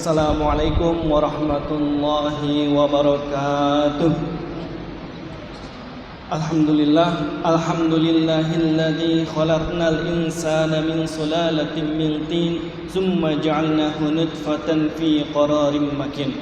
Assalamualaikum warahmatullahi wabarakatuh. Alhamdulillahilladzi khalaqnal insana min sulalatin min tin, tsumma ja'alnahu nutfatan fi qararin makin.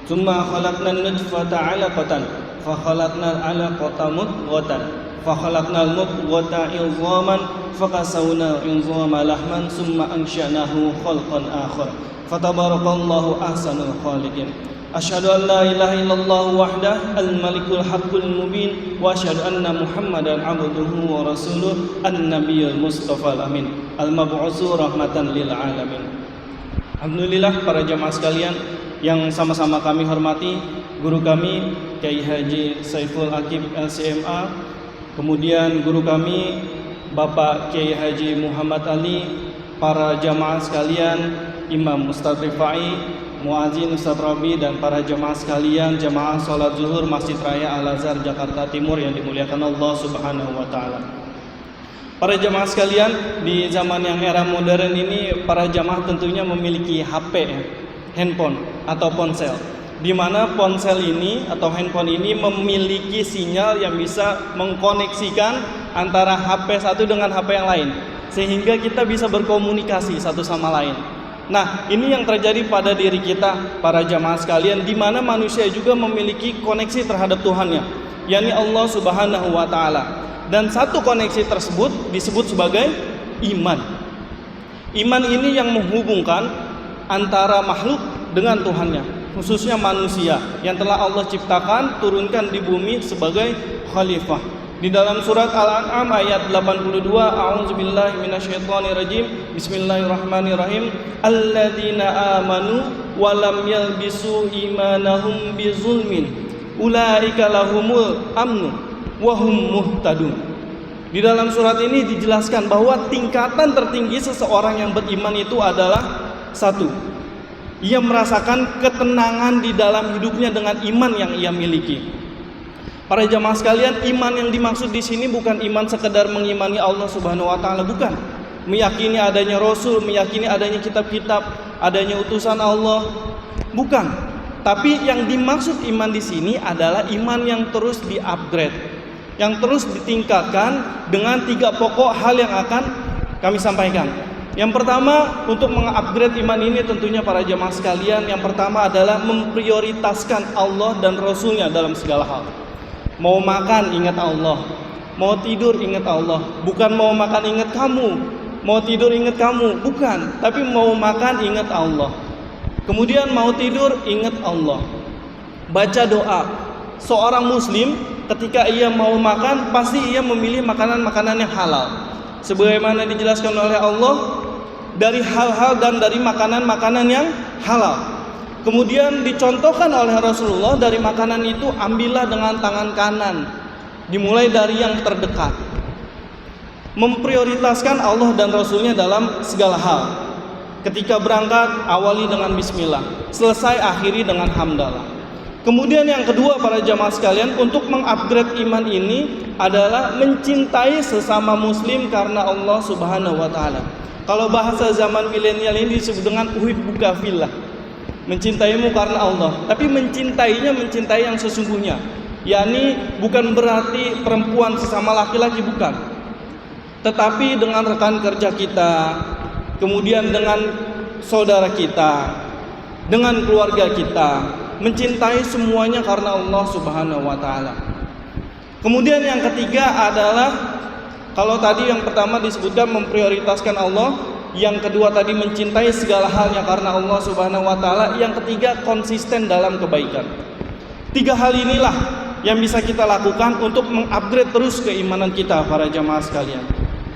Tsumma khalaqnan nutfata 'alaqatan, fa khalaqnal 'alaqata mudghatan, fa khalaqnal mudghata 'idhaman, fa kasawna 'idhama lahman, tsumma ansha'nahu khalqan akhar. Fatabarakallahu ahsanul khaliqin. Asyhadu an la ilaha illallah wahdah al-malikul haqqul mubin wa asyhadu anna Muhammadan abduhu wa rasuluh an-nabiyul mustafa al-amin al-mab'utsu rahmatan lil alamin. Alhamdulillah para jamaah sekalian yang sama-sama kami hormati, guru kami Kiai Haji Saiful Aqib LCMA, kemudian guru kami Bapak Kiai Haji Muhammad Ali, para jamaah sekalian, Imam Ustaz Rifai, Muazin Ustaz Rabi, dan para jamaah sekalian, jamaah sholat zuhur Masjid Raya Al-Azhar Jakarta Timur yang dimuliakan Allah Subhanahu wa Ta'ala. Para jamaah sekalian, di zaman yang era modern ini, para jamaah tentunya memiliki HP, handphone atau ponsel, di mana ponsel ini atau handphone ini memiliki sinyal yang bisa mengkoneksikan antara HP satu dengan HP yang lain, sehingga kita bisa berkomunikasi satu sama lain. Nah, ini yang terjadi pada diri kita para jamaah sekalian, di mana manusia juga memiliki koneksi terhadap Tuhannya, yakni Allah Subhanahu wa Ta'ala. Dan satu koneksi tersebut disebut sebagai iman. Iman ini yang menghubungkan antara makhluk dengan Tuhannya, khususnya manusia yang telah Allah ciptakan, turunkan di bumi sebagai khalifah. Di dalam surat Al-An'am ayat 82, a'udzubillahi minasyaitonirrajim, bismillahirrahmanirrahim, alladzina amanu wa lam yalbisu imanahum bizulmin ulaika lahumul amnu wa hum muhtadun. Di dalam surat ini dijelaskan bahwa tingkatan tertinggi seseorang yang beriman itu adalah satu, ia merasakan ketenangan di dalam hidupnya dengan iman yang ia miliki. Para jamaah sekalian, iman yang dimaksud di sini bukan iman sekedar mengimani Allah Subhanahu wa Ta'ala, bukan. Meyakini adanya Rasul, meyakini adanya kitab-kitab, adanya utusan Allah, bukan. Tapi yang dimaksud iman di sini adalah iman yang terus di-upgrade, yang terus ditingkatkan dengan 3 pokok hal yang akan kami sampaikan. Yang pertama, untuk mengupgrade iman ini tentunya para jamaah sekalian, yang pertama adalah memprioritaskan Allah dan Rasulnya dalam segala hal. Mau makan ingat Allah, mau tidur ingat Allah, bukan mau makan ingat kamu, mau tidur ingat kamu, bukan, tapi mau makan ingat Allah. Kemudian mau tidur ingat Allah. Baca doa. Seorang muslim ketika ia mau makan pasti ia memilih makanan-makanan yang halal, sebagaimana dijelaskan oleh Allah dari hal-hal dan dari makanan-makanan yang halal. Kemudian dicontohkan oleh Rasulullah, dari makanan itu ambillah dengan tangan kanan, dimulai dari yang terdekat. Memprioritaskan Allah dan Rasulnya dalam segala hal. Ketika berangkat, awali dengan bismillah, selesai akhiri dengan hamdalah. Kemudian yang kedua para jamaah sekalian, untuk mengupgrade iman ini adalah mencintai sesama muslim karena Allah Subhanahu wa Ta'ala. Kalau bahasa zaman milenial ini disebut dengan uhibbuka fillah, mencintaimu karena Allah, tapi mencintainya mencintai yang sesungguhnya, yakni bukan berarti perempuan sesama laki-laki, bukan, tetapi dengan rekan kerja kita, kemudian dengan saudara kita, dengan keluarga kita, mencintai semuanya karena Allah Subhanahu wa Ta'ala. Kemudian yang ketiga adalah, kalau tadi yang pertama disebutkan memprioritaskan Allah, yang kedua tadi mencintai segala halnya karena Allah Subhanahu wa Ta'ala, yang ketiga konsisten dalam kebaikan. 3 hal inilah yang bisa kita lakukan untuk mengupgrade terus keimanan kita para jamaah sekalian.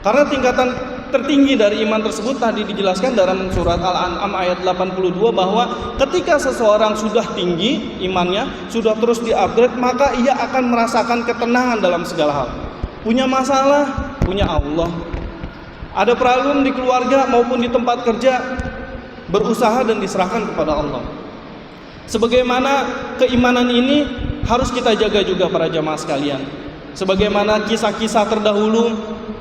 Karena tingkatan tertinggi dari iman tersebut tadi dijelaskan dalam surat Al-An'am ayat 82, bahwa ketika seseorang sudah tinggi imannya, sudah terus di-upgrade, maka ia akan merasakan ketenangan dalam segala hal. Punya masalah, punya Allah. Ada problem di keluarga maupun di tempat kerja, berusaha dan diserahkan kepada Allah. Sebagaimana keimanan ini harus kita jaga juga para jamaah sekalian. Sebagaimana kisah-kisah terdahulu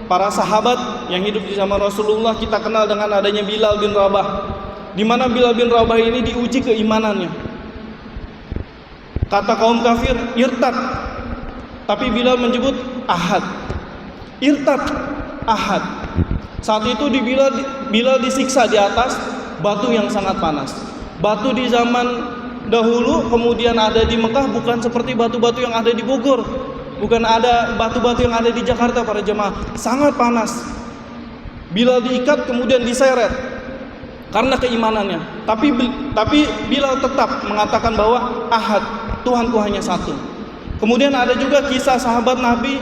para sahabat yang hidup di zaman Rasulullah, kita kenal dengan adanya Bilal bin Rabah. di mana Bilal bin Rabah ini diuji keimanannya. Kata kaum kafir, irtad. Tapi Bilal menyebut ahad. Irtad, ahad. Saat itu Bilal disiksa di atas batu yang sangat panas. Batu di zaman dahulu kemudian ada di Mekah bukan seperti batu-batu yang ada di Bogor. Bukan ada batu-batu yang ada di Jakarta para jemaah. Sangat panas. Bilal diikat kemudian diseret karena keimanannya. Tapi Bilal tetap mengatakan bahwa ahad, Tuhanku hanya satu. Kemudian ada juga kisah sahabat Nabi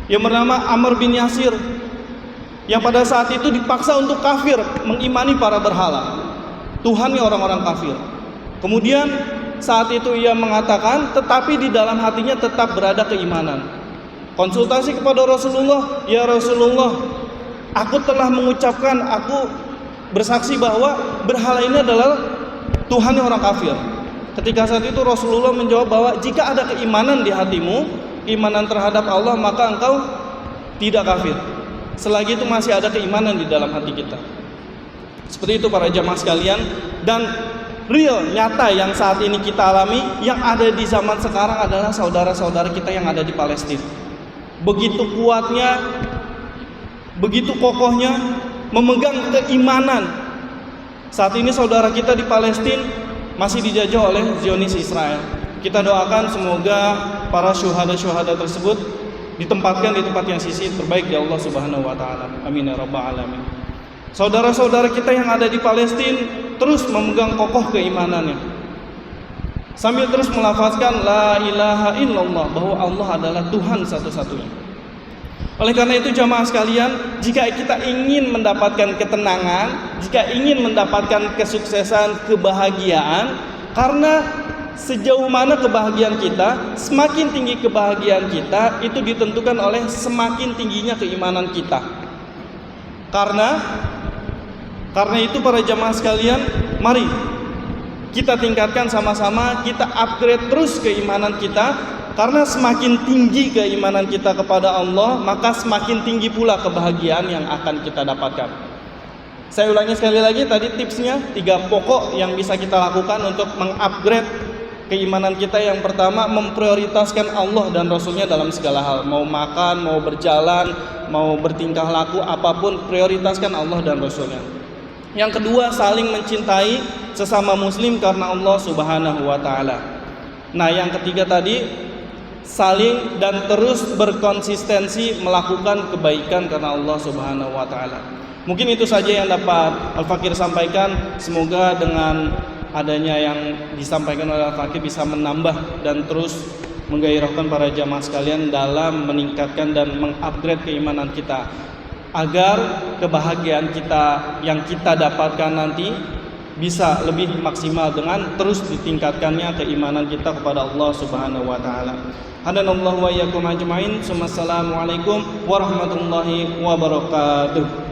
yang bernama Amr bin Yasir, yang pada saat itu dipaksa untuk kafir, mengimani para berhala, Tuhannya orang-orang kafir. Kemudian saat itu ia mengatakan, tetapi di dalam hatinya tetap berada keimanan. Konsultasi kepada Rasulullah, ya Rasulullah, aku telah mengucapkan, aku bersaksi bahwa berhala ini adalah Tuhannya orang kafir. Ketika saat itu Rasulullah menjawab bahwa jika ada keimanan di hatimu, keimanan terhadap Allah, maka engkau tidak kafir. Selagi itu masih ada keimanan di dalam hati kita. Seperti itu para jamaah sekalian. Dan real, nyata yang saat ini kita alami, yang ada di zaman sekarang adalah saudara-saudara kita yang ada di Palestina. Begitu kuatnya, begitu kokohnya memegang keimanan. Saat ini saudara kita di Palestina masih dijajah oleh Zionis Israel. Kita doakan semoga para syuhada-syuhada tersebut ditempatkan di tempat yang sisi terbaik di Allah Subhanahu wa taala. Amin ya rabbal alamin. Saudara-saudara kita yang ada di Palestina terus memegang kokoh keimanannya, sambil terus melafazkan la ilaha illallah, bahwa Allah adalah Tuhan satu-satunya. Oleh karena itu jamaah sekalian, jika kita ingin mendapatkan ketenangan, jika ingin mendapatkan kesuksesan, kebahagiaan, karena sejauh mana kebahagiaan kita, semakin tinggi kebahagiaan kita, itu ditentukan oleh semakin tingginya keimanan kita. Karena itu para jamaah sekalian, mari kita tingkatkan sama-sama, kita upgrade terus keimanan kita. Karena semakin tinggi keimanan kita kepada Allah, maka semakin tinggi pula kebahagiaan yang akan kita dapatkan. Saya ulangi sekali lagi tadi tipsnya, 3 pokok yang bisa kita lakukan untuk mengupgrade keimanan kita. Yang pertama, memprioritaskan Allah dan Rasulnya dalam segala hal. Mau makan, mau berjalan, mau bertingkah laku, apapun, prioritaskan Allah dan Rasulnya. Yang kedua, saling mencintai sesama muslim karena Allah Subhanahu wa ta'ala. Nah yang ketiga tadi, saling dan terus berkonsistensi melakukan kebaikan karena Allah Subhanahu wa taala. Mungkin itu saja yang dapat Al-Fakir sampaikan. Semoga dengan adanya yang disampaikan oleh Al-Fakir bisa menambah dan terus menggairahkan para jamaah sekalian dalam meningkatkan dan mengupgrade keimanan kita, agar kebahagiaan kita yang kita dapatkan nanti bisa lebih maksimal dengan terus ditingkatkannya keimanan kita kepada Allah Subhanahu wa taala. Hadanallahu wa iyyakum ajmain. Assalamualaikum warahmatullahi wabarakatuh.